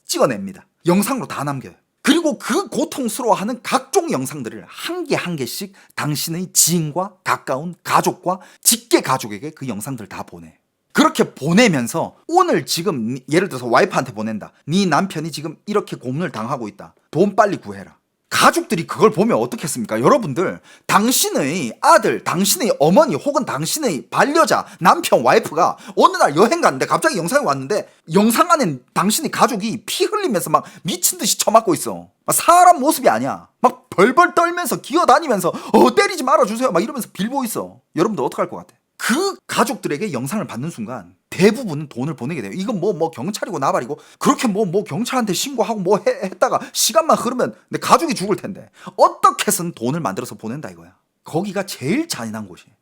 찍어냅니다. 영상으로 다 남겨요. 그리고 그 고통스러워하는 각종 영상들을 한 개 한 개씩 당신의 지인과 가까운 가족과 직계 가족에게 그 영상들을 다 보내. 그렇게 보내면서 오늘 지금 예를 들어서 와이프한테 보낸다. 네 남편이 지금 이렇게 고문을 당하고 있다. 돈 빨리 구해라. 가족들이 그걸 보면 어떻겠습니까? 여러분들, 당신의 아들, 당신의 어머니 혹은 당신의 반려자, 남편, 와이프가 어느 날 여행 갔는데 갑자기 영상이 왔는데 영상 안엔 당신의 가족이 피 흘리면서 막 미친 듯이 쳐맞고 있어. 사람 모습이 아니야. 막 벌벌 떨면서 기어다니면서 때리지 말아주세요 막 이러면서 빌고 있어. 여러분들 어떡할 것 같아? 그 가족들에게 영상을 받는 순간 대부분은 돈을 보내게 돼요. 이건 뭐 경찰이고 나발이고 그렇게 뭐 경찰한테 신고하고 뭐 했다가 시간만 흐르면 내 가족이 죽을 텐데 어떻게 해서는 돈을 만들어서 보낸다 이거야. 거기가 제일 잔인한 곳이에요.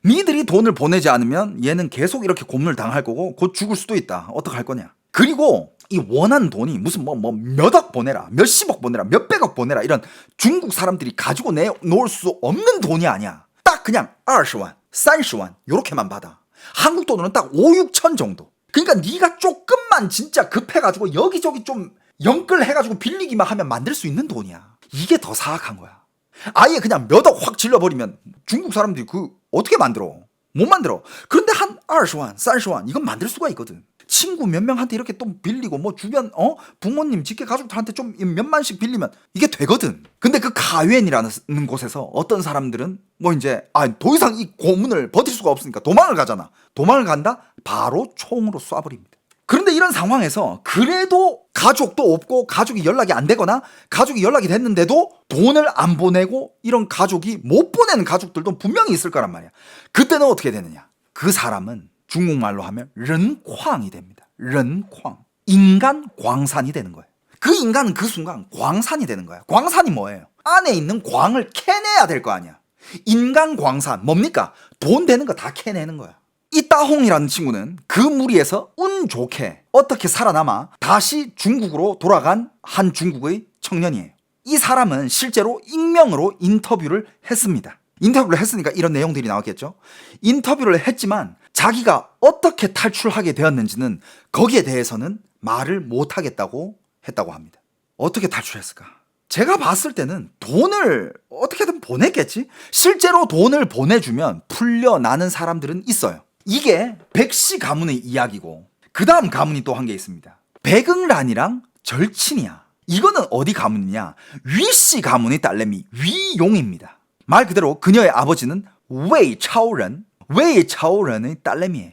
니들이 돈을 보내지 않으면 얘는 계속 이렇게 고문을 당할 거고 곧 죽을 수도 있다. 어떡할 거냐. 그리고 이 원하는 돈이 무슨 몇억 보내라, 몇십억 보내라, 몇백억 보내라 이런 중국 사람들이 가지고 내놓을 수 없는 돈이 아니야. 딱 그냥 20원, 30원 요렇게만 받아. 한국 돈으로는 딱 5, 6천 정도. 그러니까 네가 조금만 진짜 급해가지고 여기저기 좀 영끌 해가지고 빌리기만 하면 만들 수 있는 돈이야. 이게 더 사악한 거야. 아예 그냥 몇억 확 질러버리면 중국 사람들이 그 어떻게 만들어? 못 만들어. 그런데 한 20원, 30원 이건 만들 수가 있거든. 친구 몇 명한테 이렇게 또 빌리고 뭐 주변 부모님 직계 가족들한테 좀 몇만씩 빌리면 이게 되거든. 근데 그 가유엔이라는 곳에서 어떤 사람들은 뭐 이제 더 이상 이 고문을 버틸 수가 없으니까 도망을 가잖아. 도망을 간다? 바로 총으로 쏴버립니다. 이런 상황에서 그래도 가족도 없고 가족이 연락이 안 되거나 가족이 연락이 됐는데도 돈을 안 보내고 이런 가족이 못 보내는 가족들도 분명히 있을 거란 말이야. 그때는 어떻게 되느냐? 그 사람은 중국말로 하면 른쾅이 됩니다. 른쾅. 인간 광산이 되는 거예요. 그 인간은 그 순간 광산이 되는 거야. 광산이 뭐예요? 안에 있는 광을 캐내야 될 거 아니야. 인간 광산 뭡니까? 돈 되는 거 다 캐내는 거야. 이 따홍이라는 친구는 그 무리에서 운 좋게 어떻게 살아남아 다시 중국으로 돌아간 한 중국의 청년이에요. 이 사람은 실제로 익명으로 인터뷰를 했습니다. 인터뷰를 했으니까 이런 내용들이 나왔겠죠. 인터뷰를 했지만 자기가 어떻게 탈출하게 되었는지는 거기에 대해서는 말을 못하겠다고 했다고 합니다. 어떻게 탈출했을까? 제가 봤을 때는 돈을 어떻게든 보냈겠지? 실제로 돈을 보내주면 풀려나는 사람들은 있어요. 이게 백씨 가문의 이야기고 그 다음 가문이 또 한 게 있습니다. 백응란이랑 절친이야. 이거는 어디 가문이냐? 위씨 가문의 딸내미 위용입니다. 말 그대로 그녀의 아버지는 웨이 차오런, 웨이 차오런의 딸내미예요.